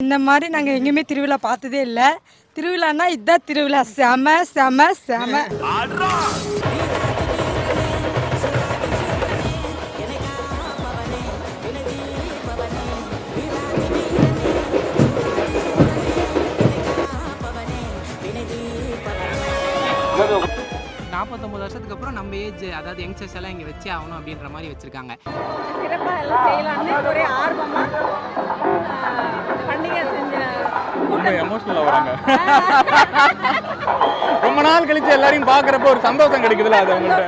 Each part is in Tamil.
இந்த மாதிரி நாங்கள் எங்கேயுமே திருவிழா பார்த்ததே இல்லை. திருவிழான்னா இதுதான் திருவிழா. செம செம செம. நாற்பத்தொம்பது வருஷத்துக்கு அப்புறம் நம்ம ஏஜ், அதாவது யங்ஸ்டர்ஸ் எல்லாம் இங்கே வச்சே ஆகணும் அப்படின்ற மாதிரி வச்சுருக்காங்க. சிறப்பாக எல்லாம் செய்யலான்னு ஒரே ஆர்வமாக பண்டிகை செஞ்ச ரொம்ப எமோஷனலாக வராங்க. ரொம்ப நாள் கழிச்சு எல்லாரையும் பார்க்குறப்ப ஒரு சந்தோஷம் கிடைக்குதுல்ல, அது அவங்கள்ட்ட.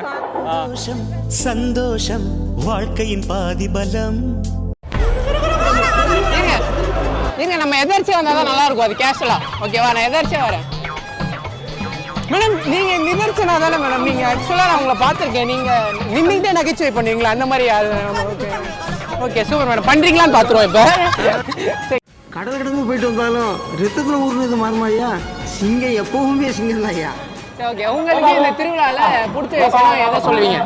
சந்தோஷம் வாழ்க்கையின் பாதி பலம். ஏங்க நம்ம எதர்ச்சியாக வந்தால் தான் நல்லா இருக்கும், அது கேஷுவலாக. ஓகேவா, நான் எதர்ச்சியாக வரேன். மேடம் நீங்கள் நிதர்சனா தானே மேடம்? நீங்கள் ஆக்சுவலாக நான் உங்களை பார்த்துருக்கேன். நீங்கள் நின்றுக்கிட்டே நகைச்சுவை பண்ணுவீங்களா அந்த மாதிரி? Okay okay, super madam. பண்ணுறீங்களான்னு பார்த்துருவோம். இப்போ கடல் கடந்து போயிட்டு வந்தாலும் ரத்தத்தில் ஊர்னது மாறுமா ஐயா? சிங்கம் எப்பவுமே சிங்கம் தான் ஐயா. ஓகே, உங்களுக்கு இந்த திருவிழாவில் பிடிச்ச விஷயம் எதை சொல்லுவீங்க?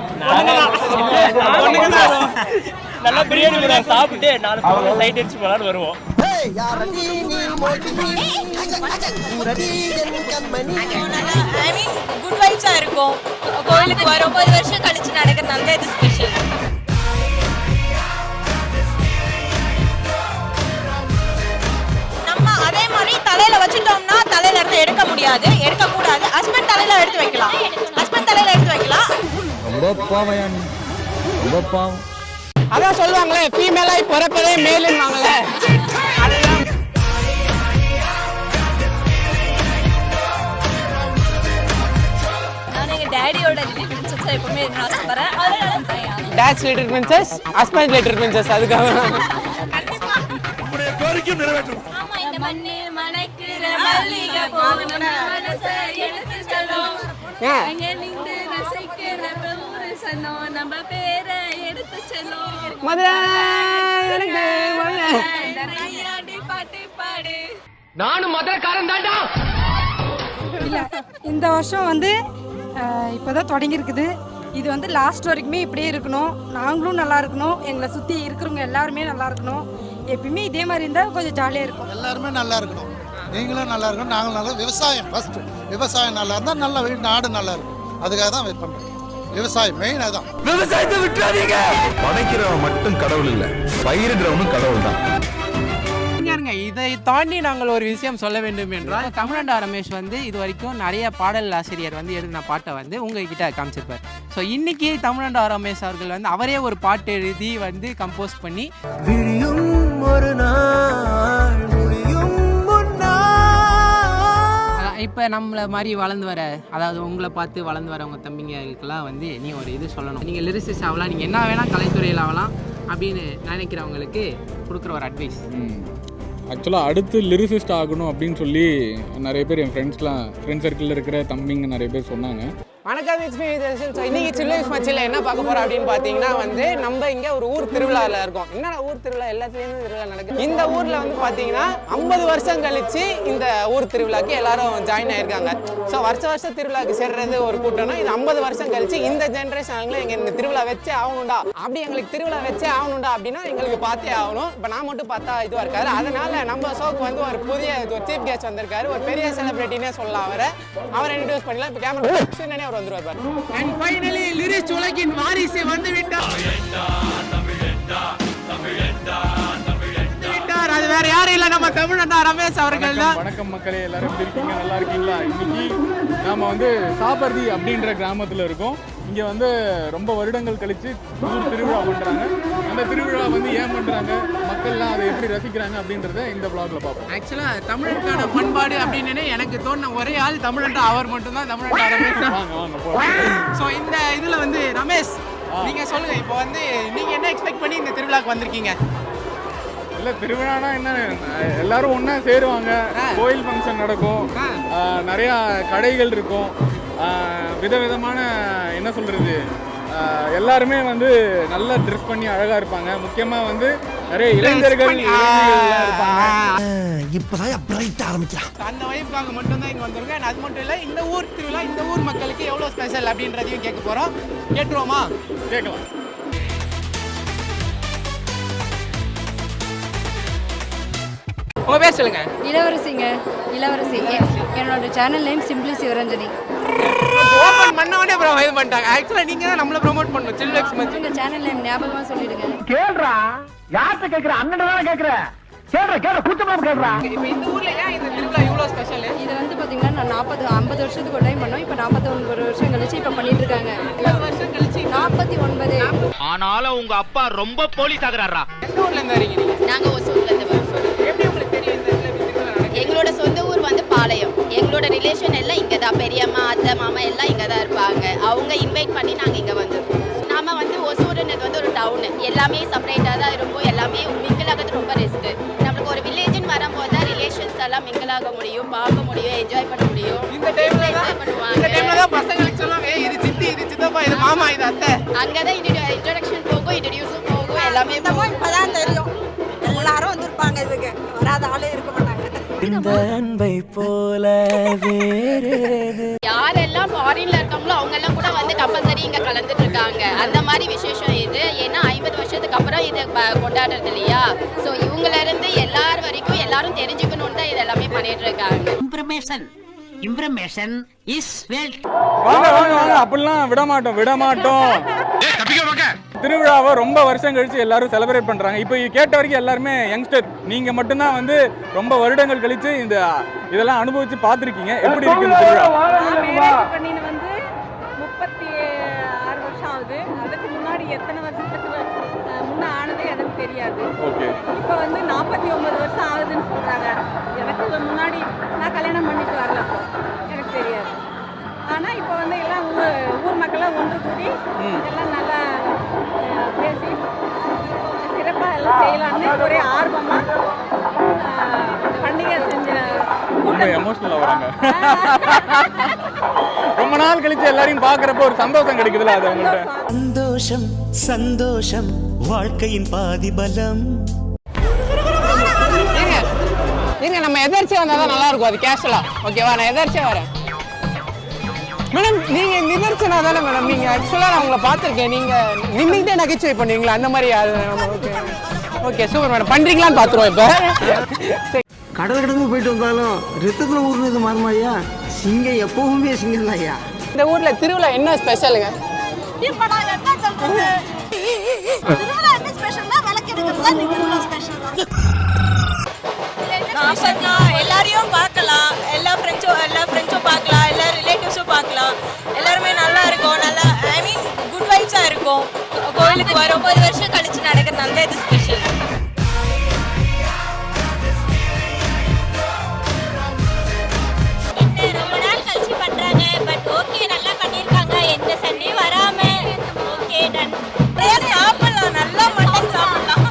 நல்லா பிரியாணி கூட சாப்பிட்டு 4 பக்கம் சைட் அடிச்சு போலான்னு வருவோம். குட் வைப்ஸா இருக்கும். கோயிலுக்கு வரும் 9 வருஷம் கழிச்சு நடக்கிறதுனால இது ஸ்பெஷல். நம்ம அதே மாதிரி தலையில வச்சுட்டோம்னா தலையில இருந்து எடுக்க முடியாது, எடுக்க கூடாது. ஹஸ்பண்ட் தலையில எடுத்து வைக்கலாம், ஹஸ்பண்ட் தலையில எடுத்து வைக்கலாம். ரொம்ப பாவம், ரொம்ப பாவம். அதான் சொல்லுவாங்களே, ஃபீமேலாக பிறப்பதே மேலுன்னாங்களே. டேடியோட லிட்டில் பிரின்சஸ் எப்பவுமே இருக்கணும் ஆசைப்படுறேன். Dates little princess, husband little princess. அதுக்காக ஆமா, இந்த மண்ணே மணக்கிற மல்லிகை போகணும் மனசை எடுத்து செல்லும். அங்கே நின்று ரசிக்கிற ஊரு சனம் நம்ம பேரை எடுத்து செல்லும். மதுரை பாட்டு பாடு. நானும் மதுரைக்காரன் தாண்டா. இல்லை, இந்த வருஷம் வந்து இப்போதான் தொடங்கியிருக்குது. இது வந்து லாஸ்ட் வரைக்குமே இப்படியே இருக்கணும். நாங்களும் நல்லா இருக்கணும், எங்களை சுற்றி இருக்கிறவங்க எல்லாருமே நல்லா இருக்கணும். எப்பயுமே இதே மாதிரி இருந்தால் கொஞ்சம் ஜாலியாக இருக்கும். எல்லாருமே நல்லா இருக்கணும், நீங்களும் நல்லா இருக்கணும், நாங்களும் நல்லா. விவசாயம் ஃபஸ்ட்டு, விவசாயம் நல்லா இருந்தால் நல்லா நாடு நல்லா இருக்கும். அதுக்காக தான் வெயிட் பண்ணுறோம். விவசாயம் மெயின். அதான் விவசாயத்தை விட்டுறாதீங்க. படைக்கிறவன் மட்டும் கடவுள் இல்லை, பயிரிடுறவனும் கடவுள் தான். இதை தாண்டி நாங்கள் ஒரு விஷயம் சொல்ல வேண்டும் என்றால், தமிழண்டா ரமேஷ் வந்து இது வரைக்கும் நிறைய பாடல் ஆசிரியர் வந்து எழுதின பாட்டை வந்து உங்ககிட்ட காமிச்சிருப்பார். ஸோ இன்னைக்கு தமிழண்டா ரமேஷ் அவர்கள் வந்து அவரே ஒரு பாட்டு எழுதி வந்து கம்போஸ் பண்ணி ஒரு நாள் முடியும் இப்போ நம்மளை மாதிரி வளர்ந்து வர, அதாவது உங்களை பார்த்து வளர்ந்து வரவங்க தம்பிங்களுக்கெல்லாம் வந்து நீ ஒரு இது சொல்லணும். நீங்கள் லிரிசிஸ்ட் ஆகலாம், நீங்கள் என்ன வேணால் கலைத்துறையில் ஆகலாம் அப்படின்னு நினைக்கிறவங்களுக்கு கொடுக்குற ஒரு அட்வைஸ். ஆக்சுவலாக அடுத்து லிரிசிஸ்ட் ஆகணும் அப்படின்னு சொல்லி நிறைய பேர் என் ஃப்ரெண்ட் சர்க்கிளில் இருக்கிற தம்பிங்க நிறைய பேர் சொன்னாங்க. வணக்கம், இன்னைக்கு சில்ல மச்சில் என்ன பார்க்க போகிறோம் அப்படின்னு பார்த்தீங்கன்னா வந்து நம்ம இங்கே ஒரு ஊர் திருவிழாவில் இருக்கோம். என்னடா ஊர் திருவிழா, எல்லாத்துலேயும் திருவிழா நடக்குது. இந்த ஊரில் வந்து பார்த்தீங்கன்னா 50 வருஷம் கழிச்சு இந்த ஊர் திருவிழாக்கு எல்லாரும் ஜாயின் ஆயிருக்காங்க. ஸோ வருஷம் திருவிழாக்கு சேர்றது ஒரு கூட்டம்னா, இது 50 வருஷம் கழிச்சு இந்த ஜென்ரேஷன்ல எங்க இந்த திருவிழா வச்சே ஆகணும்டா, அப்படி எங்களுக்கு திருவிழா வச்சே ஆகணும்டா அப்படின்னா எங்களுக்கு பார்த்தே ஆகணும். இப்போ நான் மட்டும் பார்த்தா இதுவாக இருக்காது. அதனால நம்ம ஷோக்கு வந்து ஒரு புதிய ஒரு சீஃப் கெஸ்ட் வந்திருக்காரு, ஒரு பெரிய செலிபிரிட்டினே சொல்லலாம். அவரை இன்ட்ரோடியூஸ் பண்ணலாம். இப்போ கேமரா வந்துருவார். And finally லிரிக்ஸ் உலகின் வாரிசு வந்து விட்டார். அது வேற யாரும் இல்ல, நம்ம தமிழண்டா ரமேஷ் அவர்கள் தான். வணக்கம் மக்களே, எல்லாரும் எப்படி இருக்கீங்க? நல்லா இருக்கீங்களா? இன்னைக்கு நாம வந்து சாபர்தி அப்படின்ற கிராமத்தில் இருக்கோம். இங்கே வந்து ரொம்ப வருடங்கள் கழிச்சு ஊர் திருவிழா பண்ணுறாங்க. அந்த திருவிழா வந்து ஏன் பண்ணுறாங்க, மக்கள்லாம் அதை எப்படி ரசிக்கிறாங்க அப்படின்றத இந்த ப்ளாக்ல பார்ப்போம். ஆக்சுவலாக தமிழுக்கான பண்பாடு அப்படின்னு எனக்கு தோணுன ஒரே ஆள் தமிழண்டா அவர் மட்டும்தான், தமிழண்டா ரமேஷ். ஸோ இந்த இதில் வந்து ரமேஷ் நீங்கள் சொல்லுங்கள், இப்போ வந்து நீங்கள் என்ன எக்ஸ்பெக்ட் பண்ணி இந்த திருவிழாக்கு வந்திருக்கீங்க? இல்லை, திருவிழானா என்ன, எல்லாரும் ஒன்றா சேருவாங்க, கோயில் ஃபங்க்ஷன் நடக்கும், நிறையா கடைகள் இருக்கும், விதவிதமான என்ன சொல்கிறது, எல்லாருமே வந்து நல்லா ட்ரெஸ் பண்ணி அழகாக இருப்பாங்க. முக்கியமாக வந்து நிறைய இளைஞர்கள் இருப்பாங்க. இப்போதான் பிரைட் ஆரம்பிக்கலாம். அந்த வைப்புக்காக மட்டும்தான் இங்கே வந்திருக்கேன். அது மட்டும் இல்லை, இந்த ஊர் திருவிழா இந்த ஊர் மக்களுக்கு எவ்வளோ ஸ்பெஷல் அப்படின்றதையும் கேட்க போகிறோம். கேட்டுருவோமா? கேட்கலாம். உங்க பேர் சொல்லுங்க. இளவரசிங்க, இளவரசி. என்னோட channel name simply Sivaranjani. Open பண்ண உடனே அப்புறம் இது பண்ணிட்டாங்க. ஆக்சுவலா நீங்க தான் நம்மள ப்ரோமோட் பண்ணணும். சில் லைஃப் மச்சி. உங்க சேனல் நேம் ஞாபகமா சொல்லிடுங்க. கேளுடா, யார்கிட்ட கேக்குற? அண்ணன் தான கேக்குற. கேளுடா கூச்சமா கேளுடா. இப்போ இந்த ஊர்ல ஏன் இந்த திருவிழா இவ்வளவு ஸ்பெஷல்? இது வந்து பாத்தீங்கன்னா நான் 50 வருஷத்துக்கு ஒரு டைம் பண்ணோம். இப்போ 49 வருஷம் கழிச்சு இப்போ பண்ணிட்டு இருக்காங்க. 50 வருஷம் கழிச்சு 49. ஆனாலும் உங்க அப்பா ரொம்ப போலீஸ் ஆகுறாரா? எந்த ஊர்ல இருந்து வரீங்க நீங்க? நாங்க ஒசூர்ல இருந்து வரோம். எப்படி உங்களுக்கு தெரியும் இந்த இடத்துல திருவிழா நடக்குது? எங்களோட சொந்த ஊர் வந்து பாளையம். எங்களோட ரிலேஷன் எல்லாம் இங்க தான். பெரியம்மா, அத்தை, மாமா எல்லாம் இங்க தான் இருப்பாங்க. அவங்க இன்வைட் பண்ணி நாங்க இங்க வந்திருக்கோம். நாம வந்து ஒசூர்ன்றது வந்து ஒரு டவுன். எல்லாமே செப்பரேட்டாக தான் இருக்கும். எல்லாமே மிங்கிள் ஆகிறது ரொம்ப ரிஸ்க். நம்மளுக்கு ஒரு வில்லேஜ்னு வரும்போது தான் ரிலேஷன்ஸ் எல்லாம் மிங்கிள் ஆக முடியும், பார்க்க முடியும், என்ஜாய் பண்ண முடியும். இந்த டைம்ல என்ஜாய் பண்ணுவாங்க. இந்த டைம்ல தான் பசங்களுக்கு சொல்லுவாங்க, ஏய் இது சித்தி, இது சித்தப்பா, இது மாமா, இது அத்தை. அங்கதான் இன்ட்ரோடக்ஷன் போகும், இன்ட்ரடியூஸும் போகும், எல்லாமே போகும். இப்பதான் தெரியும். எல்லாரும் வந்திருப்பாங்க. இதுக்கு வராத ஆளே இருக்க மாட்டாங்க. இந்த அன்பை போல வேறேது யாரெல்லாம் ஃபாரின்ல இருக்காங்களோ அவங்க எல்லாம் கூட வந்து கம்பல்சரி இங்க கலந்துட்டு இருக்காங்க. அந்த மாதிரி விசேஷம் இது. ஏன்னா 50 வருஷத்துக்கு அப்புறம் இதை கொண்டாடுறது இல்லையா? ஸோ இவங்கள இருந்து எல்லார் வரைக்கும் எல்லாரும் தெரிஞ்சுக்கணும்னு தான் இது எல்லாமே பண்ணிட்டு இருக்காங்க. இம்ப்ரமேஷன் இஸ் வெல்த். வாங்க வாங்க வாங்க, அப்படிலாம் விட மாட்டோம். திருவிழாவை ரொம்ப வருஷம் கழிச்சு எல்லாரும் செலிப்ரேட் பண்றாங்க. இப்போ கேட்ட வரைக்கும் எல்லாருமே யங்ஸ்டர். நீங்க மட்டும்தான் வந்து ரொம்ப வருடங்கள் கழிச்சு இதெல்லாம் அனுபவிச்சு பார்த்துருக்கீங்க. எப்படி இருக்கு இந்த திருவிழா? பண்ணின வந்து 36 வருஷம் ஆகுது. அதுக்கு முன்னாடி எத்தனை வருஷத்துக்கு முன்ன ஆனது எனக்கு தெரியாது. ஓகே. இப்போ வந்து 49 வருஷம் ஆகுதுன்னு சொல்றாங்க. எனக்கு முன்னாடி நான் கல்யாணம் பண்ணிட்டு வரல, எனக்கு தெரியாது. ஆனால் இப்போ வந்து எல்லாம் ஊர் மக்களாக ஒன்று கூடி எல்லாம் நல்லா பேசி சிறப்பாக எல்லாம் செய்யலான்னு ஒரே ஆர்வமாக பண்டிகை செஞ்ச ரொம்ப எமோஷனலா வராங்க. ரொம்ப நாள் கழிச்சு எல்லாரையும் பார்க்கறப்ப ஒரு சந்தோஷம் கிடைக்குதுல, அது அவங்கள்ட்ட. சந்தோஷம் சந்தோஷம் வாழ்க்கையின் பாதி பலம். நீங்க நம்ம எதர்ச்சியா வந்தா தான் நல்லா இருக்கும். அது கேஷுவலா. ஓகேவா? நான் எதர்ச்சியா வரேன். மேடம் நீங்க நிதர்சனா தானே மேடம்? நீங்க ஆக்சுவலா நான் உங்களை பார்த்துருக்கேன். நீங்க நின்றுட்டே நகைச்சுவை பண்ணுவீங்களா? அந்த மாதிரி ஓகே ஓகே சூப்பர் மேடம். பண்றீங்களான்னு பார்த்துருவோம். இப்போ கடல் கடந்து போயிட்டு வந்தாலும் ரத்தத்துல ஊர்னது மாறுமா ஐயா? சிங்கம் எப்பவுமே சிங்கம் தான் ஐயா. இந்த ஊர்ல திருவிழா என்ன ஸ்பெஷலுங்க? எல்லாரையும் பார்க்கலாம். எல்லா ஃப்ரெண்ட்ஸும் பார்க்கலாம். எல்லா ரிலேட்டிவ்ஸும் பார்க்கலாம். எல்லாருமே நல்லா இருக்கும். நல்லா ஐ மீன் குட் வைப்ஸாக இருக்கும். கோயிலுக்கு வரும் 9 வருஷம் கழிச்சு நடக்கிறதுனால இது ஸ்பெஷல். ரொம்ப நாள் கழிச்சு பண்றாங்க. பட் ஓகே, நல்லா பண்ணியிருக்காங்க. எந்த சண்டையும் வராம ஓகே டன். சாப்பிடலாம், நல்லா மட்டன் சாப்பிடலாம்.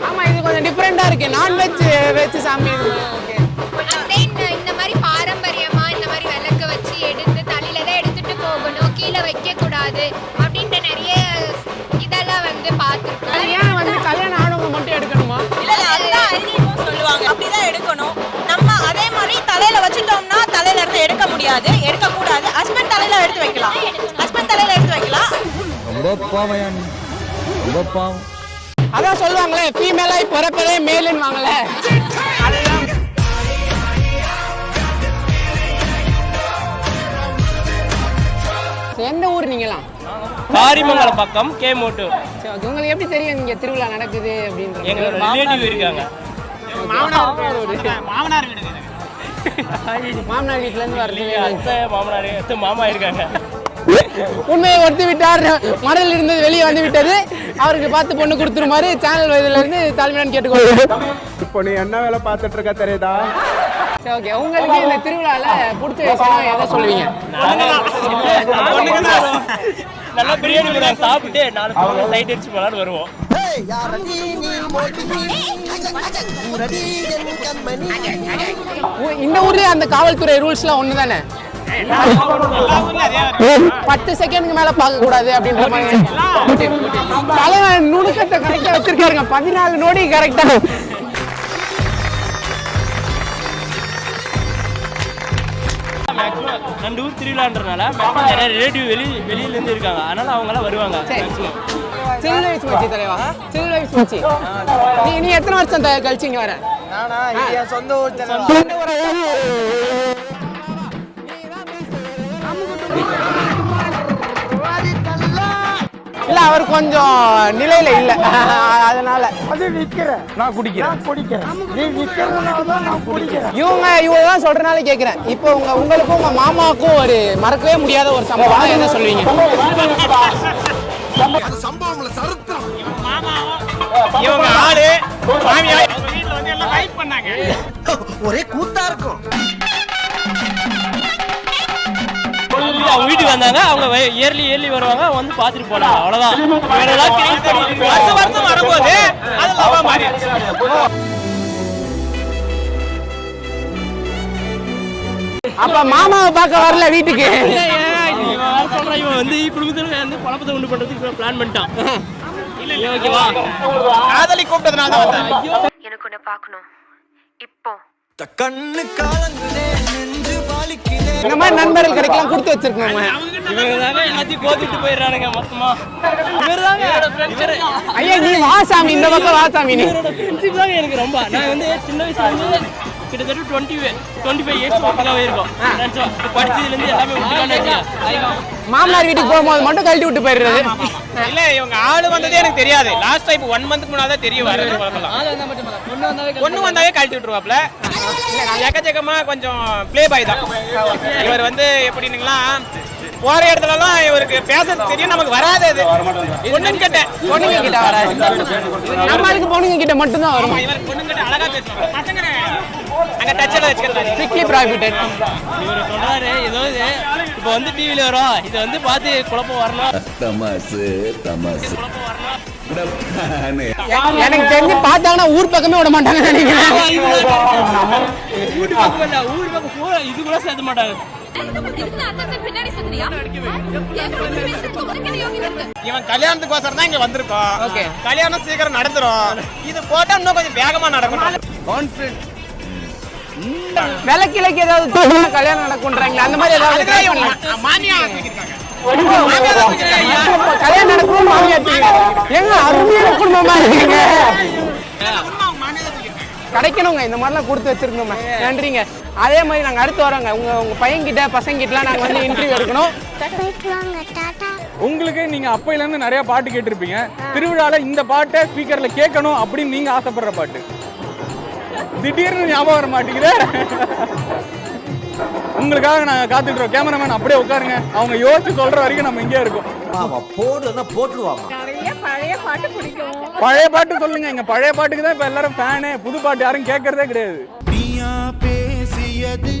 ஆமா, இது கொஞ்சம் டிஃப்ரெண்டா இருக்கு. நான்வெஜ் வெஜ் சாமி ஓகே. இந்த மாதிரி பாரம்பரியமா இந்த மாதிரி விளக்க வச்சு எடுத்து தலையில தான் எடுத்துட்டு போகணும், கீழே வைக்க கூடாது அப்படின்ற நிறைய இதெல்லாம் வந்து பார்த்துருக்கோம். ஏன் வந்து கல்யாணம் ஆனவங்க மட்டும் எடுக்கணுமா? இல்ல அதுதான் அறிஞரும் சொல்லுவாங்க, அப்படிதான் எடுக்கணும். நம்ம அதே மாதிரி தலையில வச்சுட்டோம்னா தலையில இருந்து எடுக்க முடியாது, எடுக்க கூடாது. ஹஸ்பண்ட் தலையில எடுத்து வைக்கலாம். ரொம்ப பாவம், ரொம்ப பாவம். அதான் சொல்லுவாங்களே, ஃபீமேலாய் பிறப்பதே மேலுன்னு வாங்களே. அதுதான். எந்த ஊர் நீங்களாம்? காரிமங்கலம் பக்கம் கேமோட்டு. உங்களுக்கு எப்படி தெரியும் இங்க திருவிழா நடக்குது அப்படின்ற? எங்களோட ரிலேட்டிவ் இருக்காங்க. மாமனார் வீடு. மாமனார் வீட்டுல இருந்து வருது. அத்தை மாமனார், அத்தை மாமா இருக்காங்க. உண்மையை ஒத்து விட்டார். மனதில் இருந்தது வெளியே வந்து விட்டது. அவருக்கு பார்த்து பொண்ணு கொடுத்துருமாறு சேனல் வயதுல இருந்து தாழ்மையான்னு கேட்டுக்கொள்ளுங்க. இப்போ நீ என்ன வேலை பார்த்துட்டு இருக்க தெரியுதா? சரி ஓகே. உங்களுக்கு இந்த திருவிழால பிடிச்ச விஷயம் எதை சொல்லுவீங்க? நல்லா பிரியாணி கூட சாப்பிட்டு 4 பக்கம் சைட் அடிச்சு போலான்னு வருவோம். இந்த ஊர்லயே அந்த காவல்துறை ரூல்ஸ்லாம் ஒன்று தானே? 10 செகண்டுக்கு மேல பார்க்க கூடாது அப்படின்ற மாதிரி தலைவன் நுணுக்கத்தை கரெக்டா வச்சிருக்காருங்க. 14 நொடி கரெக்டா. ரெண்டு ஊர் திருவிழான்றனால நிறைய ரிலேட்டிவ் வெளியில இருந்து இருக்காங்க. அதனால அவங்க எல்லாம் வருவாங்க. சில் வயசு மச்சி தலைவா. சில் வயசு மச்சி. நீ எத்தனை வருஷம் கழிச்சு இங்க வர? நானா இது என் சொந்த ஊர் இல்ல அவர் கொஞ்சம் நிலையில இல்ல அதனால நான் குடிக்கிறேன் இவங்க தான் சொல்றதுனால கேக்குறேன். இப்போ உங்களுக்கும் உங்க மாமாவுக்கும் ஒரு மறக்கவே முடியாத ஒரு சம்பவம் என்ன சொல்லுவீங்க? இவங்க ஆளு மாமியார் அவங்க வீட்ல வந்து எல்லாம் லைக் பண்ணாங்க. ஒரே கூத்தா இருக்கும். அவங்க வீட்டுக்கு வந்தாங்க, அவங்க இயர்லி வருவாங்க, வந்து பாத்துட்டு போனாங்க. அவ்வளவுதான். இவரெல்லாம் கிரியேட் பண்ணி வருஷம் வரும்போது அது லவா மாறிடுச்சு. அப்ப மாமாவை பார்க்க வரல வீட்டுக்கு. சொல்றேன், இவன் வந்து குடும்பத்துல வந்து குழப்பத்தை உண்டு பண்றதுக்கு பிளான் பண்ணிட்டான். இல்ல ஓகேவா, காதலி கூப்பிட்டதுனால தான் வந்தேன். எனக்கு ஒண்ணு பார்க்கணும் இப்போ. கண்ணு காலங்குதே நெஞ்சு பாலிக்குதே. இந்த மாதிரி நண்பர்கள் கிடைக்கலாம் கொடுத்து வச்சிருக்கோம். இவங்க எல்லாத்தையும் கோதிட்டு போயிடுறானுங்க மொத்தமா. ஐயா நீ வாசாமி, இந்த பக்கம் வாசாமி. நீ ஃப்ரெண்ட்ஷிப் தான் எனக்கு ரொம்ப. நான் வந்து சின்ன வயசுல இருந்து கிட்டத்தட்ட 25 இயர்ஸ் ஒட்டுக்காவே இருக்கும். படிச்சதுலேருந்து எல்லாமே ஒட்டுக்கான. மாமனார் வீட்டுக்கு போகும்போது மட்டும் கழட்டி விட்டு போயிடுறது. இல்ல இவங்க ஆளு வந்ததே எனக்கு தெரியாது. லாஸ்ட் டைம் 1 மந்த்க்கு முன்னாடி தான் தெரிய வரது. பொண்ணு வந்தாவே கழட்டி விட்டுருவாப்ல. எக்கச்சக்கமா கொஞ்சம் ப்ளே பாய் தான் இவர். வந்து எப்படின்னுங்களா, போற இடத்துலலாம் இவருக்கு பேச தெரியும், நமக்கு வராது. அது பொண்ணுங்க கிட்ட வராது, நம்மளுக்கு பொண்ணுங்க கிட்ட மட்டும் தான் வரும். இவர் பொண்ணுங்க கிட்ட அழகா பேசுவாங்க. பசங்க அங்க டச்ல வச்சுக்கிறாரு. Strictly prohibited. இவர் சொல்றாரு ஏதோ இப்போ வந்து டிவில வரும், இதை வந்து பார்த்து குழப்பம் வரணும். எனக்கு தெரிஞ்சு பார்த்தாங்கன்னா ஊர் பக்கமே விட மாட்டாங்க நினைக்கிறேன். ஊர் பக்கம் இது கூட சேர்த்த மாட்டாங்க. இவன் கல்யாணத்துக்கோசரம் தான் இங்க வந்திருக்கோம். ஓகே, கல்யாணம் சீக்கிரம் நடந்துரும். இது போட்டா இன்னும் கொஞ்சம் வேகமா நடக்கும். விளக்கிலைக்கு ஏதாவது கல்யாணம் நடக்கும்ன்றாங்களே, அந்த மாதிரி ஏதாவது கல்யாணம் நடக்கும். மாமியார் எங்க அருமையான குடும்பமா இருக்கீங்க. கிடைக்கணுங்க, இந்த மாதிரிலாம் கொடுத்து வச்சிருக்கோம். நன்றிங்க. அதே மாதிரி நாங்கள் அடுத்து வரோங்க. உங்க பையன்கிட்ட பசங்கிட்டலாம் நாங்கள் வந்து இன்டர்வியூ எடுக்கணும். உங்களுக்கு நீங்க அப்பையில இருந்து நிறைய பாட்டு கேட்டிருப்பீங்க. திருவிழால இந்த பாட்டை ஸ்பீக்கர்ல கேட்கணும் அப்படின்னு நீங்க ஆசைப்படுற பாட்டு திடீர்னு ஞாபகம் வர மாட்டேங்குது. உங்களுக்காக நாங்க காத்துட்டு இருக்கோம். கேமராமேன் அப்படியே உட்காருங்க, அவங்க யோசிச்சு சொல்ற வரைக்கும் நம்ம இங்கே இருக்கோம். பழைய பாட்டு சொல்லுங்க. இங்க பழைய பாட்டுக்கு தான் இப்ப எல்லாரும் ஃபேனு. புது பாட்டு யாரும் கேட்கறதே கிடையாது. நீயா பேசியது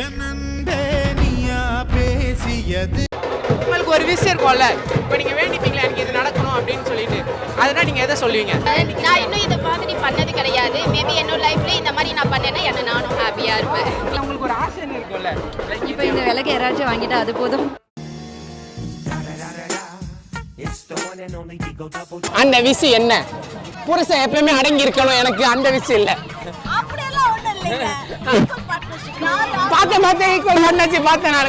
என்னே நீயா பேசியது. உங்களுக்கு ஒரு விஷயம் இருக்கும்ல, இப்போ நீங்க வேண்டிப்பீங்களா எனக்கு இது நடக்கணும் அப்படின்னு சொல்லிட்டு, அதெல்லாம் நீங்க எதை சொல்லுவீங்க? நான் இன்னும் இதை மாதிரி பண்ணது கிடையாது. மேபி என்னோட லைஃப்ல இந்த மாதிரி நான் பண்ணேன்னா என்ன நானும் ஹாப்பியா இருப்பேன். உங்களுக்கு ஒரு ஆசை இருக்கும்ல, இப்போ இந்த விலைக்கு யாராச்சும் வாங்கிட்டா அது போதும். அந்த விஷயம் என்ன? புருஷன் எப்பவுமே அடங்கி இருக்கணும், எனக்கு அந்த விஷயம் இல்ல. பார்த்தேன் ஈக்குவல் பண்ணாச்சு. பார்த்தேன் நான்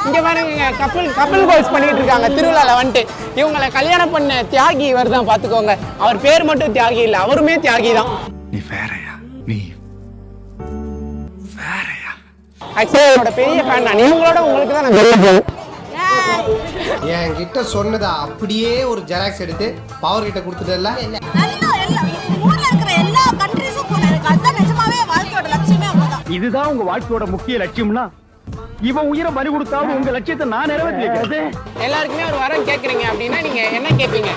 இங்க பாருங்க, கப்பல் கோல்ஸ் பண்ணிட்டு இருக்காங்க திருவிழால வந்துட்டு. இவங்களை கல்யாணம் பண்ண தியாகி இவர் தான், பாத்துக்கோங்க. அவர் பேர் மட்டும் தியாகி இல்ல, அவருமே தியாகி தான். நீ வேறயா? நீ வேறயா? ஆக்சுவலி என்னோட பெரிய ஃபேன் நான். இவங்களோட உங்களுக்கு தான் நான் சொல்லுவேன். என்கிட்ட சொன்னதா அப்படியே ஒரு ஜெராக்ஸ் எடுத்து பவர் கிட்ட கொடுத்துட்டல. இதுதான் உங்க வாழ்க்கையோட முக்கிய லட்சியம்னா இவன் உயிரை பலி கொடுத்தாலும் உங்க லட்சியத்தை நான் நிறைவேற்றிருக்கேன். எல்லாருக்குமே ஒரு வரம் கேட்குறீங்க அப்படின்னா நீங்க என்ன கேட்பீங்க?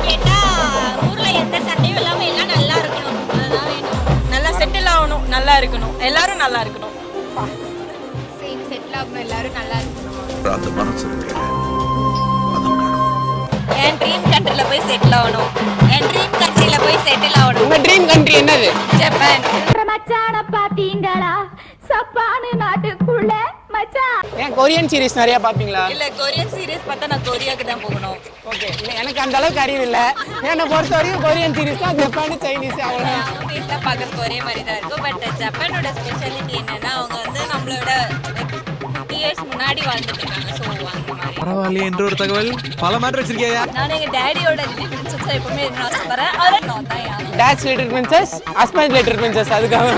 கேட்டா ஊர்ல எந்த சண்டையும் இல்லாம எல்லாம் நல்லா இருக்கணும், அதுதான் வேணும். நல்லா செட்டில் ஆகணும், நல்லா இருக்கணும், எல்லாரும் நல்லா இருக்கணும். செட்டில் ஆகணும், எல்லாரும் நல்லா இருக்கணும். என் ட்ரீம் கண்ட்ரில போய் செட்டில் ஆகணும். என் ட்ரீம் கண்ட்ரில போய் செட்டில் ஆகணும். உங்க ட்ரீம் கண்ட்ரி என்னது? ஜப்பான். மச்சான பாத்தீங்களா சப்பானு நாட்டுக்குள்ள மச்சான். ஏன் கொரியன் சீரிஸ் நிறைய பாப்பீங்களா? இல்ல, கொரியன் சீரிஸ் பார்த்தா நான் கொரியாக்கு தான் போகணும். ஓகே, எனக்கு அந்த அளவுக்கு அறிவு இல்ல. என்னை பொறுத்த வரைக்கும் கொரியன் சீரிஸ் தான், ஜப்பான் சைனீஸ் அவ்வளவுதான். வீட்டில் பார்க்கறதுக்கு ஒரே மாதிரி தான் இருக்கும். பட் ஜப்பானோட ஸ்பெஷாலிட்டி என்னன்னா அவங்க வந்து நம்மளோட இயர்ஸ் முன்னாடி வாழ்ந்துட்டு இருக்காங்க. ஸோ அந்த மாதிரி பரவாயில்லையே என்ற ஒரு தகவல் பல மேட்டர் வச்சிருக்கியா? நான் எங்கள் டேடியோட லிட்டில் பிரின்சஸை எப்பவுமே இருக்கணும் ஆசைப்படுறேன். அதில் நான் தான் யாரும் dates little princess, husband little princess. அதுக்காக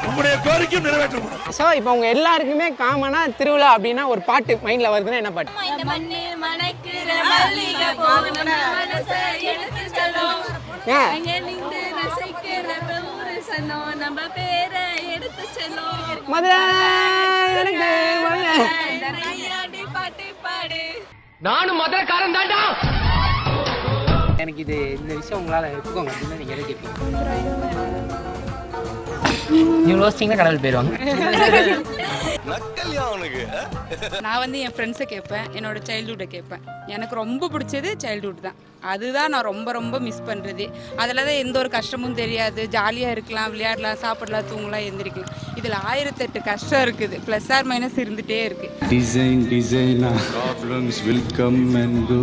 நம்முடைய கோரிக்கையும் நிறைவேற்றப்படும். ஸோ இப்போ உங்க எல்லாருக்குமே காமனாக திருவிழா அப்படின்னா ஒரு பாட்டு மைண்டில் வருதுன்னா என்ன பாட்டு? இந்த மண்ணில் மணக்கிற மல்லிகை போகணும் மனசை எடுத்து செல்லும். அங்கே நின்று ரசிக்கிற ஊரு சனம் நம்ம பேரை எடுத்து செல்லும். மதுரை கையாடி பாட்டு பாடு. நானும் மதுரக்காரன் தாண்டா. எனக்கு இந்த விஷயம் உங்களால் எடுத்துக்கோங்க அப்படின்னு நீங்கள் எதை கேட்பீங்க? நீங்க ரோஸ்டிங்னா கடவுள் போயிடுவாங்க. நான் வந்து என் ஃப்ரெண்ட்ஸை கேட்பேன், என்னோட சைல்டுஹுட்டை கேட்பேன். எனக்கு ரொம்ப பிடிச்சது சைல்டுஹுட் தான். அதுதான் நான் ரொம்ப ரொம்ப மிஸ் பண்ணுறது. அதில் தான் எந்த ஒரு கஷ்டமும் தெரியாது. ஜாலியாக இருக்கலாம், விளையாடலாம், சாப்பிடலாம், தூங்கலாம், எந்திரிக்கலாம். இதில் 1008 கஷ்டம் இருக்குது, ப்ளஸ் ஆர் மைனஸ் இருந்துகிட்டே இருக்குது. டிசைனா ப்ராப்ளம்ஸ் வில் கம் அண்ட் கோ,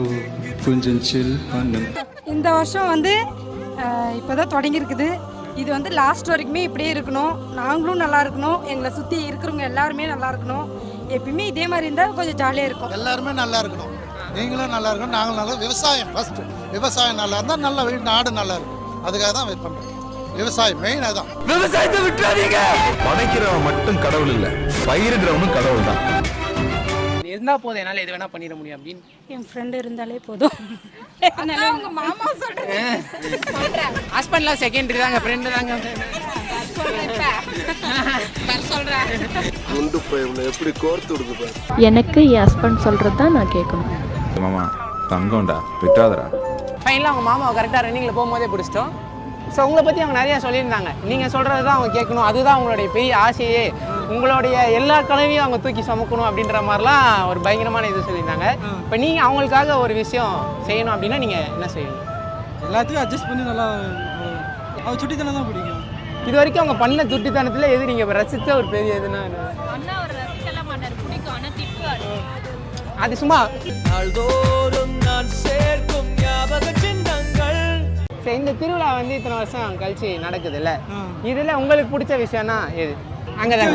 கொஞ்சம் சில் பண்ணு. இந்த வருஷம் வந்து இப்போ தான் தொடங்கியிருக்குது. இது வந்து லாஸ்ட் வரைக்குமே இப்படியே இருக்கணும். நாங்களும் நல்லா இருக்கணும், எங்களை சுற்றி இருக்கிறவங்க எல்லாருமே நல்லா இருக்கணும். எப்பயுமே இதே மாதிரி இருந்தால் கொஞ்சம் ஜாலியாக இருக்கும். எல்லாருமே நல்லா இருக்கணும், நீங்களும் நல்லா இருக்கணும், நாங்களும் நல்லா. விவசாயம் ஃபஸ்ட்டு, விவசாயம் நல்லா இருந்தால் நல்ல நாடு நல்லா இருக்கும். அதுக்காக தான் வெயிட் பண்ணுறோம். விவசாயம் மெயின் அதான். விவசாயத்தை விட்டுறாதீங்க. படைக்கிறவன் மட்டும் கடவுள் இல்லை, பயிரிடுறவனும் கடவுள் தான். இருந்தால் போதும், என்னால் எது வேணால் பண்ணிட முடியும் அப்படின்னு. என் ஃப்ரெண்டு இருந்தாலே போதும். அவங்க மாமா சொல்கிறேன், ஹஸ்பண்ட்லாம் செகண்டரி தாங்க, ஃப்ரெண்டு தாங்க. குண்டு பைப்ல எப்படி கோர்த்து விடுது? எனக்கு என் ஹஸ்பண்ட் சொல்கிறது தான் நான் கேட்கணும். மாமா தங்கம்டா, விட்டாதடா. ஃபைனலாக அவங்க மாமாவை கரெக்டாக ரன்னிங்கில் போகும்போதே பிடிச்சிட்டோம். ஸோ உங்களை பற்றி அவங்க நிறையா சொல்லியிருந்தாங்க. நீங்கள் சொல்கிறது தான் அவங்க கேட்கணும், அதுதான் அவங்களுடைய பெரிய ஆசையே. உங்களுடைய எல்லா கனவையும் அவங்க தூக்கி சுமக்கணும் அப்படின்ற மாதிரிலாம் ஒரு பயங்கரமான இது சொல்லியிருந்தாங்க. இப்போ நீங்கள் அவங்களுக்காக ஒரு விஷயம் செய்யணும் அப்படின்னா நீங்கள் என்ன செய்வீங்க? எல்லாத்தையும் அட்ஜஸ்ட் பண்ணி நல்லா அவள் சுட்டித்தனம் தான் பிடிக்கும். இது வரைக்கும் அவங்க பண்ண சுட்டித்தனத்தில் எது நீங்கள் ரசித்த ஒரு பெரிய இதுனா அண்ணா ஒரு ரசிக்கலாம் மாட்டார், பிடிக்கும் ஆனால் திட்டுவார். அது சும்மா நாள்தோறும் நான் சேர்க்கும் ஞாபக சின்னங்கள். சரி, இந்த திருவிழா வந்து இத்தனை வருஷம் கழிச்சு நடக்குது இல்லை, இதில் உங்களுக்கு பிடிச்ச விஷயம்னா எது? அங்கே தான்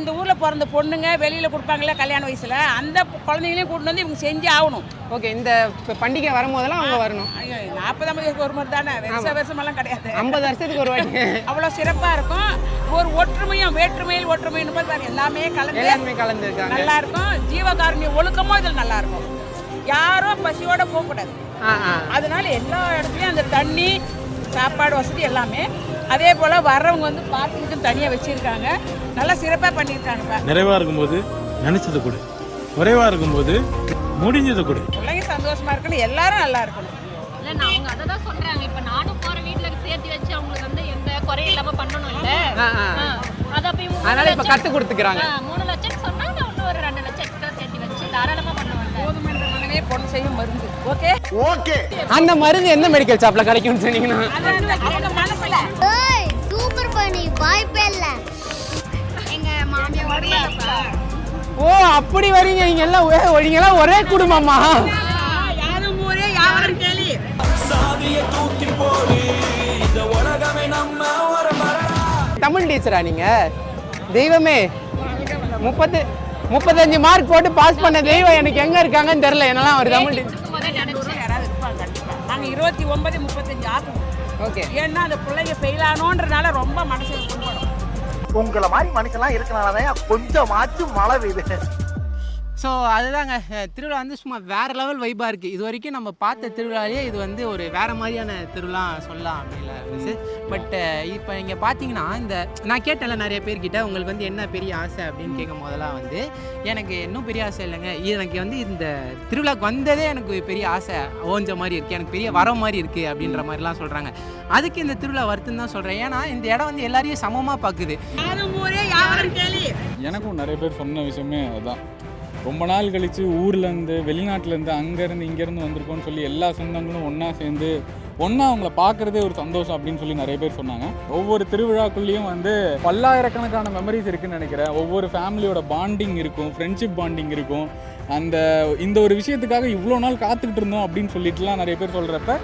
இந்த ஊரில் பிறந்த பொண்ணுங்க வெளியில் கொடுப்பாங்களே கல்யாண வயசில், அந்த குழந்தைங்களையும் கூட்டு வந்து இவங்க செஞ்சு ஆகணும். ஓகே, இந்த பண்டிகை வரும்போதெல்லாம் அவங்க வரணும். 40 வருஷத்துக்கு ஒரு மாதிரி தானே, வருஷமெல்லாம் கிடையாது, 50 வருஷத்துக்கு ஒரு வாட்டி. அவ்வளோ சிறப்பாக இருக்கும். ஒரு ஒற்றுமையும் வேற்றுமையில் ஒற்றுமைன்னு பார்த்து எல்லாமே கலந்துருக்காங்க, நல்லா இருக்கும். ஜீவகாருண்ய ஒழுக்கமும் இதில் நல்லா இருக்கும். யாரும் பசியோட போகக்கூடாது. அதனால எல்லா இடத்துலையும் அந்த தண்ணி, சாப்பாடு வசதி எல்லாமே. அதே போல் வர்றவங்க வந்து பார்க்கிங்க்கும் தனியாக வச்சுருக்காங்க. நல்லா சிறப்பாக பண்ணியிருக்காங்க. நிறைவாக இருக்கும்போது நினச்சது கொடு, குறைவாக இருக்கும்போது முடிஞ்சது கொடு. பிள்ளைங்க சந்தோஷமாக இருக்கணும், எல்லாரும் நல்லா இருக்கணும். இல்லை நான் அவங்க அதை தான் சொல்கிறாங்க. இப்போ நானும் போகிற வீட்டில் சேர்த்து வச்சு அவங்களுக்கு வந்து எந்த குறையும் இல்லாமல் பண்ணணும் இல்லை, அதை போய் அதனால் இப்போ கற்றுக் கொடுத்துக்கிறாங்க. 3 லட்சம் சொன்னால் நான் இன்னும் ஒரு 2 லட்சம் எக்ஸ்ட்ரா சேர்த்து வச்சு தாராளமாக பண்ணுவாங்க. போதுமென்ற மனமே பொண்ணு செய்யும் மருந்து. ஓகே ஓகே, அந்த மருந்து எந்த மெடிக்கல் ஷாப்பில் கிடைக்கும்னு சொன்னீங்கன்னா அவங்க மனசுல சூப்பர் பண்ணி வாய்ப்பே இல்ல. எங்க மாமியார் ஓ அப்படி வரீங்க நீங்க எல்லாம் ஒரே குடும்பமா? யாரும் ஊரே யாரும் கேளி. சாதியை தூக்கி போடு, இந்த உலகமே நம்ம ஒரு மரணா. தமிழ் டீச்சரா நீங்க? தெய்வமே, 35 மார்க் போட்டு பாஸ் பண்ண தெய்வம் எனக்கு எங்க இருக்காங்கன்னு தெரியல. என்னெல்லாம் ஒரு தமிழ் டீச்சர் யாராவது இருப்பாங்க கண்டிப்பா. நாங்க 29 35 ஆகும். ஓகே, ஏன்னா அந்த பிள்ளைங்க ஃபெயில் ஆனோன்றனால ரொம்ப மனசுல கொண்டு. உங்களை மாதிரி மனுஷன்லாம் இருக்கனாலதான் கொஞ்சமாச்சும் மழை பெய்யுது. ஸோ அதுதாங்க, திருவிழா வந்து சும்மா வேறு லெவல் வைப்பாக இருக்குது. இது வரைக்கும் நம்ம பார்த்த திருவிழாலேயே இது வந்து ஒரு வேறு மாதிரியான திருவிழா சொல்லலாம் அப்படின்ல மிஸ். பட் இப்போ நீங்கள் பார்த்தீங்கன்னா இந்த நான் கேட்டேன்ல நிறைய பேர்கிட்ட உங்களுக்கு வந்து என்ன பெரிய ஆசை அப்படின்னு கேட்கும் போதெல்லாம் வந்து எனக்கு இன்னும் பெரிய ஆசை இல்லைங்க, எனக்கு வந்து இந்த திருவிழாக்கு வந்ததே எனக்கு பெரிய ஆசை ஓஞ்ச மாதிரி இருக்குது, எனக்கு பெரிய வரம் மாதிரி இருக்குது அப்படின்ற மாதிரிலாம் சொல்கிறாங்க. அதுக்கு இந்த திருவிழா வருத்துன்னு தான் சொல்கிறேன். ஏன்னா இந்த இடம் வந்து எல்லாரையும் சமமாக பார்க்குது. யாரும் ஊரே யாரும் கேளி. எனக்கும் நிறைய பேர் சொன்ன விஷயமே அதுதான். ரொம்ப நாள் கழித்து ஊர்லேருந்து வெளிநாட்டிலேருந்து அங்கேருந்து இங்கேருந்து வந்திருக்கோன்னு சொல்லி எல்லா சொந்தங்களும் ஒன்றா சேர்ந்து ஒன்றா அவங்கள பார்க்குறதே ஒரு சந்தோஷம் அப்படின்னு சொல்லி நிறைய பேர் சொன்னாங்க. ஒவ்வொரு திருவிழாக்குள்ளேயும் வந்து பல்லாயிரக்கணக்கான மெமரிஸ் இருக்குதுன்னு நினைக்கிறேன். ஒவ்வொரு ஃபேமிலியோட பாண்டிங் இருக்கும், ஃப்ரெண்ட்ஷிப் பாண்டிங் இருக்கும். இந்த ஒரு விஷயத்துக்காக இவ்வளோ நாள் காத்துக்கிட்டு இருந்தோம் அப்படின்னு சொல்லிட்டுலாம் நிறைய பேர் சொல்கிறப்ப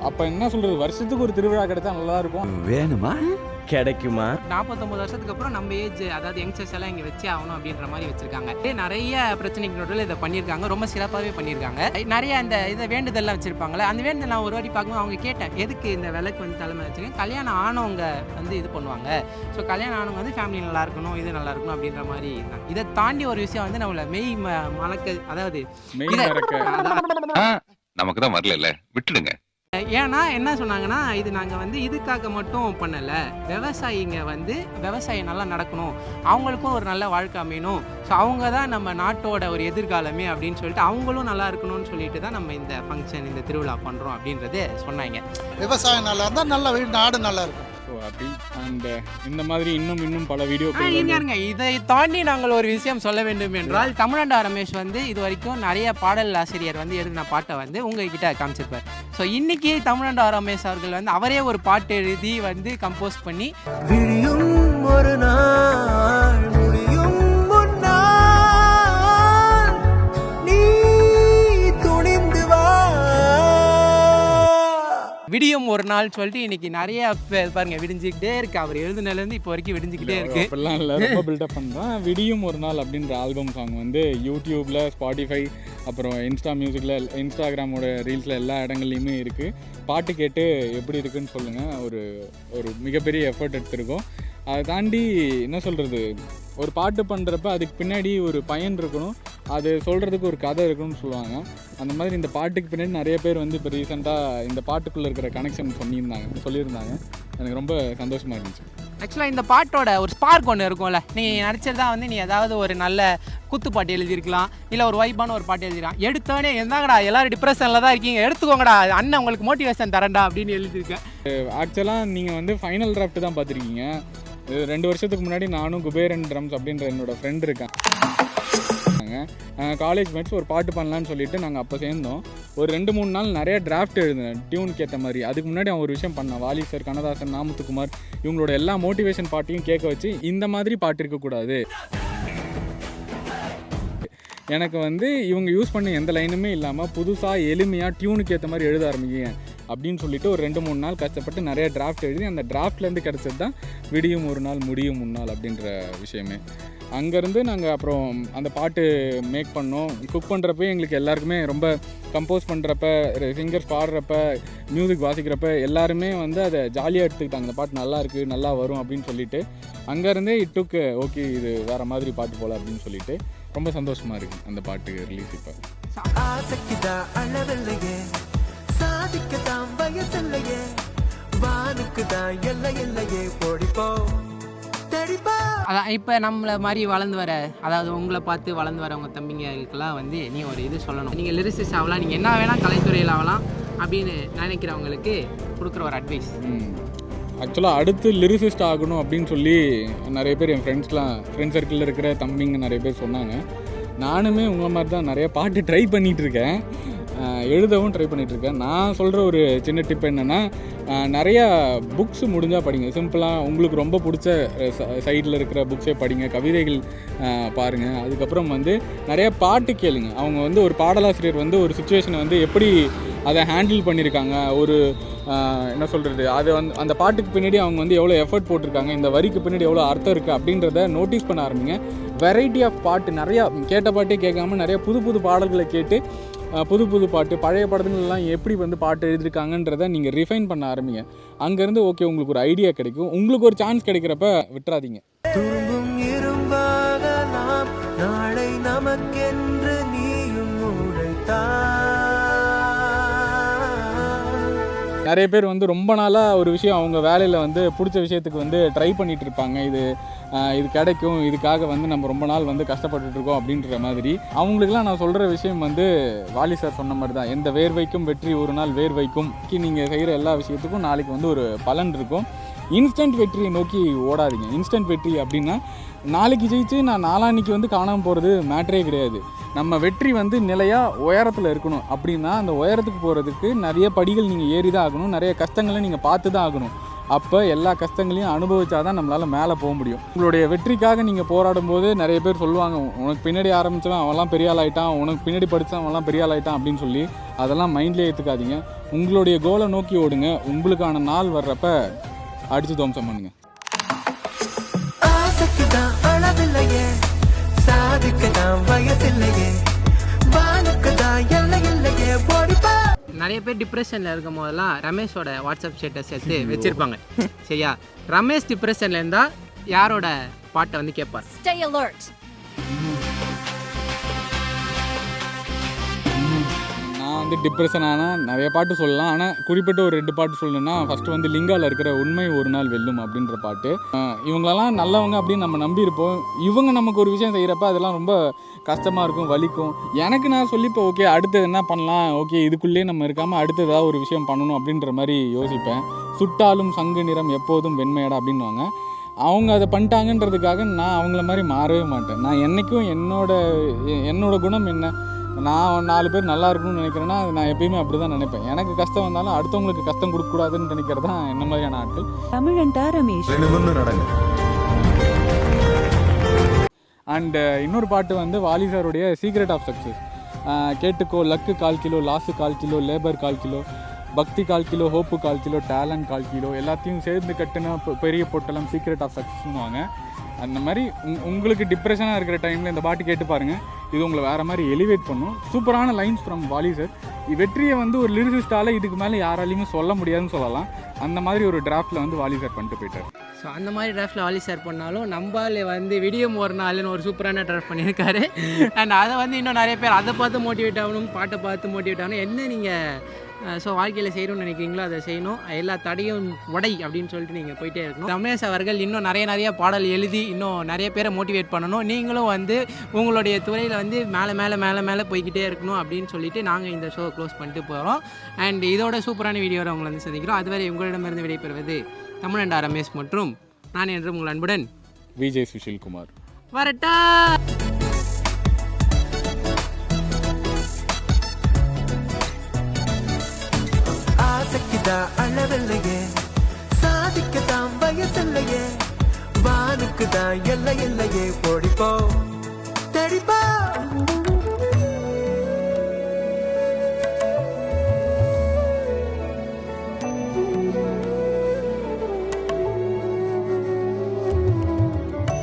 அப்போ என்ன சொல்கிறது, வருஷத்துக்கு ஒரு திருவிழா கிடைச்சா நல்லா இருக்கும். வேணுமா கிடைக்குமா? 49 வருஷத்துக்கு அப்புறம் நம்ம ஏஜ், அதாவது யங்ஸ்டர்ஸ் எல்லாம் இங்கே வச்சே ஆகணும் அப்படின்ற மாதிரி வச்சிருக்காங்க. நிறைய பிரச்சனைக்கு நடுவில் இதை பண்ணியிருக்காங்க, ரொம்ப சிறப்பாகவே பண்ணியிருக்காங்க. நிறைய அந்த இதை வேண்டுதல்லாம் வச்சிருப்பாங்களே, அந்த வேண்டுதல் நான் ஒரு வாட்டி பார்க்கும்போது அவங்க கேட்டேன், எதுக்கு இந்த விளக்கு வந்து தலைமை வச்சுருக்கேன், கல்யாணம் ஆனவங்க வந்து இது பண்ணுவாங்க. ஸோ கல்யாணம் ஆனவங்க வந்து ஃபேமிலி நல்லா இருக்கணும், இது நல்லா இருக்கணும் அப்படின்ற மாதிரி இருந்தாங்க. இதை தாண்டி ஒரு விஷயம் வந்து நம்மளை மலக்க, அதாவது நமக்கு தான் வரல, விட்டுடுங்க. ஏன்னா என்ன சொன்னாங்கன்னா, இது நாங்கள் வந்து இதுக்காக மட்டும் பண்ணலை, விவசாயிங்க வந்து விவசாயம் நல்லா நடக்கணும், அவங்களுக்கும் ஒரு நல்ல வாழ்க்கை அமையணும், ஸோ அவங்க தான் நம்ம நாட்டோட ஒரு எதிர்காலமே அப்படின்னு சொல்லிட்டு அவங்களும் நல்லா இருக்கணும்னு சொல்லிட்டு தான் நம்ம இந்த ஃபங்க்ஷன், இந்த திருவிழா பண்ணுறோம் அப்படின்றது சொன்னாங்க. விவசாயம் நல்லா இருந்தால் நல்ல நாடு நல்லா இருக்கும். ஸோ அப்படி அண்ட் இந்த மாதிரி இன்னும் பல வீடியோ இருங்க. இதை தாண்டி நாங்கள் ஒரு விஷயம் சொல்ல வேண்டும் என்றால், தமிழண்டா ரமேஷ் வந்து இது வரைக்கும் நிறைய பாடல் ஆசிரியர் வந்து எழுதின பாட்டை வந்து உங்ககிட்ட காமிச்சிருப்பார். ஸோ இன்னைக்கு தமிழண்டா ரமேஷ் அவர்கள் வந்து அவரே ஒரு பாட்டு எழுதி வந்து கம்போஸ் பண்ணி ஒரு நாள் முடியும் நீ துணிந்து வா, விடியும் ஒரு நாள் சொல்லிட்டு இன்னைக்கு நிறைய பாருங்க விடிஞ்சுக்கிட்டே இருக்கு. அவர் எழுதுனதுலேருந்து இப்போ வரைக்கும் விடிஞ்சுக்கிட்டே இருக்கு. அப்படிலாம் இல்லை, ரொம்ப பில்டப் பண்ணுறேன். விடியும் ஒரு நாள் அப்படின்ற ஆல்பம் சாங் வந்து யூடியூப்பில், ஸ்பாட்டிஃபை, அப்புறம் இன்ஸ்டா மியூசிக்கில், இன்ஸ்டாகிராமோட ரீல்ஸில் எல்லா இடங்கள்லையுமே இருக்குது. பாட்டு கேட்டு எப்படி இருக்குன்னு சொல்லுங்கள். ஒரு மிகப்பெரிய எஃபர்ட் எடுத்திருக்கோம். அதை தாண்டி என்ன சொல்கிறது, ஒரு பாட்டு பண்ணுறப்ப அதுக்கு பின்னாடி ஒரு பயன் இருக்கணும், அது சொல்கிறதுக்கு ஒரு கதை இருக்கணும்னு சொல்லுவாங்க. அந்த மாதிரி இந்த பாட்டுக்கு பின்னாடி நிறைய பேர் வந்து இப்போ ரீசெண்டாக இந்த பாட்டுக்குள்ளே இருக்கிற கனெக்ஷன் சொல்லியிருந்தாங்க. எனக்கு ரொம்ப சந்தோஷமாக இருந்துச்சு. ஆக்சுவலாக இந்த பாட்டோட ஒரு ஸ்பார்க் ஒன்று இருக்கும்ல, நீ நடிச்சதா வந்து நீ ஏதாவது ஒரு நல்ல குத்து பாட்டு எழுதியிருக்கலாம், இல்லை ஒரு வைப்பான ஒரு பாட்டு எழுதிருக்கலாம், எடுத்தோடனே என்னங்கடா எல்லாரும் டிப்ரெஷனில் தான் இருக்கீங்க, எடுத்துக்கோங்கடா அண்ணன் உங்களுக்கு மோட்டிவேஷன் தரேன்டா அப்படின்னு எழுதியிருக்கேன். ஆக்சுவலாக நீங்கள் வந்து ஃபைனல் டிராஃப்ட் தான் பார்த்துருக்கீங்க. 2 வருஷத்துக்கு முன்னாடி நானும் குபேரன் ட்ரம்ஸ் அப்படின்ற என்னோடய ஃப்ரெண்ட் இருக்காங்க, காலேஜ் மேட்ஸ் ஒரு பாட்டு பண்ணலான்னு சொல்லிட்டு நாங்கள் அப்போ சேர்ந்தோம். ஒரு 2-3 நாள் நிறைய டிராஃப்ட் எழுதினேன் டியூனுக்கு ஏற்ற மாதிரி. அதுக்கு முன்னாடி அவன் ஒரு விஷயம் பண்ணான், வாலி சார், கண்ணதாசன், நாமுத்துக்குமார் இவங்களோட எல்லா மோட்டிவேஷன் பாட்டையும் கேட்க வச்சு இந்த மாதிரி பாட்டு இருக்கக்கூடாது, எனக்கு வந்து இவங்க யூஸ் பண்ண எந்த லைனுமே இல்லாமல் புதுசாக எளிமையாக டியூனுக்கு ஏற்ற மாதிரி எழுத ஆரம்பிங்க அப்படின்னு சொல்லிட்டு ஒரு 2-3 நாள் கஷ்டப்பட்டு நிறைய டிராஃப்ட் எழுதி அந்த டிராஃப்ட்லேருந்து கிடச்சது தான் விடியும் ஒரு நாள் முடியும் முன்னாள் அப்படின்ற விஷயமே. அங்கேருந்து நாங்கள் அப்புறம் அந்த பாட்டு மேக் பண்ணோம். குக் பண்ணுறப்ப எங்களுக்கு எல்லாருக்குமே ரொம்ப கம்போஸ் பண்ணுறப்ப, சிங்கர்ஸ் பாடுறப்ப, மியூசிக் வாசிக்கிறப்ப எல்லாருமே வந்து அதை ஜாலியாக எடுத்துக்கிட்டாங்க. அந்த பாட்டு நல்லா இருக்குது, நல்லா வரும் அப்படின்னு சொல்லிட்டு அங்கேருந்தே இட்டுக்கு ஓகே இது வேறு மாதிரி பாட்டு போல் அப்படின்னு சொல்லிட்டு ரொம்ப சந்தோஷமாக இருக்குது அந்த பாட்டு ரிலீஸ். இப்போ சாதிக்கத்தான் வயசில்லையே, வானுக்குதான் எல்லை இல்லையே, போடிப்போ தேடிப்போ. அதான் இப்போ நம்மளை மாதிரி வளர்ந்து வர, அதாவது உங்களை பார்த்து வளர்ந்து வரவங்க தம்பிங்களுக்கெல்லாம் வந்து நீ ஒரு இது சொல்லணும், நீங்கள் லிரிசிஸ்ட் ஆகலாம், நீங்கள் என்ன வேணால் கலைத்துறையில் ஆகலாம் அப்படின்னு நினைக்கிறவங்களுக்கு கொடுக்குற ஒரு அட்வைஸ். ஆக்சுவலாக அடுத்து லிரிசிஸ்ட் ஆகணும் அப்படின்னு சொல்லி நிறைய பேர் என் ஃப்ரெண்ட் சர்க்கிளில் இருக்கிற தம்பிங்க நிறைய பேர் சொன்னாங்க. நானுமே உங்களை மாதிரி தான் நிறைய பாட்டு ட்ரை பண்ணிகிட்ருக்கேன், எழுதவும் ட்ரை பண்ணிகிட்ருக்கேன். நான் சொல்கிற ஒரு சின்ன டிப் என்னென்னா, நிறையா புக்ஸ் முடிஞ்சால் படிங்க. சிம்பிளாக உங்களுக்கு ரொம்ப பிடிச்ச சைடில் இருக்கிற புக்ஸே படிங்க, கவிதைகள் பாருங்கள். அதுக்கப்புறம் வந்து நிறைய பாட்டு கேளுங்க. அவங்க வந்து ஒரு பாடலாசிரியர் வந்து ஒரு சுச்சுவேஷனை வந்து எப்படி அதை ஹேண்டில் பண்ணியிருக்காங்க, ஒரு என்ன சொல்கிறது, அது வந்து அந்த பாட்டுக்கு பின்னாடி அவங்க வந்து எவ்வளோ எஃபர்ட் போட்டிருக்காங்க, இந்த வரிக்கு பின்னாடி எவ்வளோ அர்த்தம் இருக்குது அப்படின்றத நோட்டீஸ் பண்ண ஆரம்பிங்க. வெரைட்டி ஆஃப் பாட்டு நிறையா, கேட்ட பாட்டே கேட்காம நிறைய புது பாடல்களை கேட்டு புது பாட்டு, பழைய படத்துலலாம் எப்படி வந்து பாட்டு எழுதியிருக்காங்கன்றதை நீங்கள் ரிஃபைன் பண்ண ஆரம்பிங்க. அங்கேருந்து ஓகே உங்களுக்கு ஒரு ஐடியா கிடைக்கும். உங்களுக்கு ஒரு சான்ஸ் கிடைக்கிறப்ப விட்டுறாதீங்க. நாளை நமக்கென்று நீயும் உழைத்தா. நிறைய பேர் வந்து ரொம்ப நாளாக ஒரு விஷயம் அவங்க வேலையில் வந்து பிடிச்ச விஷயத்துக்கு வந்து ட்ரை பண்ணிகிட்டு இருப்பாங்க. இது கிடைக்கும், இதுக்காக வந்து நம்ம ரொம்ப நாள் வந்து கஷ்டப்பட்டுருக்கோம் அப்படின்ற மாதிரி. அவங்களுக்குலாம் நான் சொல்கிற விஷயம் வந்து வாலி சார் சொன்ன மாதிரி தான், எந்த வேர்வைக்கும் வெற்றி ஒரு நாள் வேர்வைக்கும். நீங்கள் செய்கிற எல்லா விஷயத்துக்கும் நாளைக்கு வந்து ஒரு பலன் இருக்கும். இன்ஸ்டன்ட் வெற்றியை நோக்கி ஓடாதீங்க. இன்ஸ்டன்ட் வெற்றி அப்படின்னா நாளைக்கு ஜெயிச்சு நான் நாளான்னைக்கு வந்து காணாமல் போகிறது மேட்டரே கிடையாது. நம்ம வெற்றி வந்து நிலையாக உயரத்தில் இருக்கணும். அப்படின்னா அந்த உயரத்துக்கு போகிறதுக்கு நிறைய படிகள் நீங்கள் ஏறி தான் ஆகணும், நிறைய கஷ்டங்களை நீங்கள் பார்த்து தான் ஆகணும். அப்போ எல்லா கஷ்டங்களையும் அனுபவிச்சா தான் நம்மளால் மேலே போக முடியும். உங்களுடைய வெற்றிக்காக நீங்கள் போராடும் போது நிறைய பேர் சொல்லுவாங்க, உனக்கு பின்னாடி ஆரம்பித்தவன் அவன்லாம் பெரிய ஆள் ஆகிட்டான், உனக்கு பின்னாடி படித்தான் அவன்லாம் பெரிய ஆள் ஆகிட்டான் அப்படின்னு சொல்லி. அதெல்லாம் மைண்ட்லேயே ஏற்றுக்காதீங்க. உங்களுடைய கோலை நோக்கி ஓடுங்க. உங்களுக்கான நாள் வர்றப்ப அடித்து துவம்சம் பண்ணுங்க. நிறைய பேர் டிப்ரெஷனில் இருக்கும் போதெல்லாம் ரமேஷோட வாட்ஸ்அப் ஸ்டேட்டஸ் எடுத்து வச்சுருப்பாங்க. சரியா, ரமேஷ் டிப்ரெஷனில் இருந்தால் யாரோட பாட்டை வந்து கேட்பார்? Stay alert. நான் வந்து டிப்ரெஷன் ஆனால் நிறைய பாட்டு சொல்லலாம். ஆனால் குறிப்பிட்ட ஒரு 2 பாட்டு சொல்லணும்னா, ஃபஸ்ட்டு வந்து லிங்காவில் இருக்கிற உண்மை ஒரு நாள் வெல்லும் அப்படின்ற பாட்டு. இவங்களெல்லாம் நல்லவங்க அப்படின்னு நம்ம நம்பியிருப்போம். இவங்க நமக்கு ஒரு விஷயம் செய்கிறப்ப அதெல்லாம் ரொம்ப கஷ்டமாக இருக்கும், வலிக்கும். எனக்கு நான் சொல்லிப்போ ஓகே அடுத்தது என்ன பண்ணலாம், ஓகே இதுக்குள்ளேயே நம்ம இருக்காமல் அடுத்து ஏதாவது ஒரு விஷயம் பண்ணணும் அப்படின்ற மாதிரி யோசிப்பேன். சுட்டாலும் சங்கு நிறம் எப்போதும் வெண்மையடா அப்படின்வாங்க. அவங்க அதை பண்ணிட்டாங்கன்றதுக்காக நான் அவங்கள மாதிரி மாறவே மாட்டேன். நான் என்றைக்கும் என்னோட குணம் என்ன, நான் 4 பேர் நல்லா இருக்கணும்னு நினைக்கிறேன்னா நான் எப்பயுமே அப்படி தான் நினைப்பேன். எனக்கு கஷ்டம் வந்தாலும் அடுத்தவங்களுக்கு கஷ்டம் கொடுக்கக்கூடாதுன்னு நினைக்கிறது தான் என்ன மாதிரியான ஆட்கள். தமிழன்டா ரமேஷ். அண்டு இன்னொரு பாட்டு வந்து வாலி சாருடைய சீக்ரெட் ஆஃப் சக்ஸஸ். கேட்டுக்கோ, luck 1/4 kilo, loss 1/4 kilo, labour 1/4 kilo, பக்தி 1/4 kilo, hope 1/4 kilo, talent 1/4 kilo, எல்லாத்தையும் சேர்ந்து கட்டின பெரிய பொட்டலம் சீக்ரெட் ஆஃப் சக்ஸஸ்னுவாங்க. அந்த மாதிரி உங்களுக்கு டிப்ரெஷனாக இருக்கிற டைமில் இந்த பாட்டு கேட்டு பாருங்கள். இது உங்களை வேறு மாதிரி எலிவேட் பண்ணும். சூப்பரான லைன்ஸ் ஃப்ரம் வாலி சார். வெற்றியை வந்து ஒரு லிரிசிஸ்டால் இதுக்கு மேலே யாராலையுமே சொல்ல முடியாதுன்னு சொல்லலாம். அந்த மாதிரி ஒரு டிராஃப்டில் வந்து வாலி சார் பண்ணிட்டு போயிட்டார். ஸோ அந்த மாதிரி டிராஃப்டில் வாலி சார் பண்ணாலும் நம்மளால் வந்து விடியும் ஒரு நாள்னு ஒரு சூப்பரான டிராஃப்ட் பண்ணியிருக்காரு. அண்ட் அதை வந்து இன்னும் நிறைய பேர் அதை பார்த்து மோட்டிவேட் ஆகணும், பாட்டை பார்த்து மோட்டிவேட் ஆகணும். என்ன நீங்கள் ஸோ வாழ்க்கையில் செய்யணும்னு நினைக்கிறீங்களோ அதை செய்யணும். எல்லா தடையும் உடை அப்படின்னு சொல்லிட்டு நீங்கள் போயிட்டே இருக்கணும். ரமேஷ் அவர்கள் இன்னும் நிறைய பாடல் எழுதி இன்னும் நிறைய பேரை மோட்டிவேட் பண்ணணும். நீங்களும் வந்து உங்களுடைய துறையில் வந்து மேலே போய்கிட்டே இருக்கணும் அப்படின்னு சொல்லிட்டு நாங்கள் இந்த ஷோ க்ளோஸ் பண்ணிட்டு போகிறோம். அண்ட் இதோட சூப்பரான வீடியோவை உங்களை வந்து சந்திக்கிறோம். அதுவரை உங்களிடமிருந்து விடைபெறுவது தமிழன்டா ரமேஷ் மற்றும் நான் என்று உங்கள் அன்புடன் விஜய் சுஷில்குமார். வரட்டா. அளவில்லையே, சாதிக்கத்தான் வயசில்லையே, வானுக்குதான் எல்லையில்லையே, ஓடிப்போ.